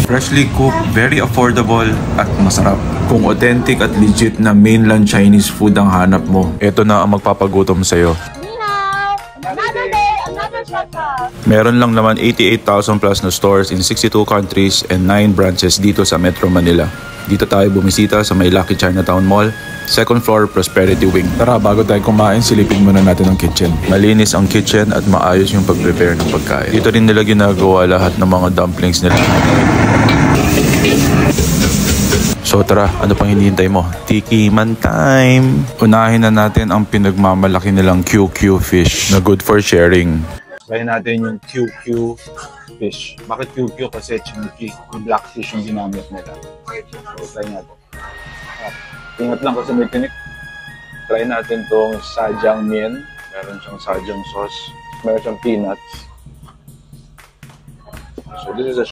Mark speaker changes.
Speaker 1: Freshly cooked, very affordable at masarap. Kung authentic at legit na mainland Chinese food ang hanap mo, ito na ang magpapagutom sa'yo. Meron lang naman 88,000 plus na stores in 62 countries and 9 branches dito sa Metro Manila. Dito tayo bumisita sa may Lucky Chinatown Mall, second floor Prosperity Wing. Tara, bago tayo kumain, silipin muna natin ang kitchen. Malinis ang kitchen at maayos yung pag-prepare ng pagkain. Dito rin nila ginagawa lahat ng mga dumplings nila. So tara, ano pang hinihintay mo? Tikiman time! Unahin na natin ang pinagmamalaki nilang QQ fish na good for sharing. Try natin yung QQ fish. Bakit QQ? Kasi chunky. Yung black fish yung ginamit nila. So try natin. Ingat lang kasi may tinik. Try natin tong sajiang mian. Meron siyang sajiang sauce. Meron siyang peanuts. So this is a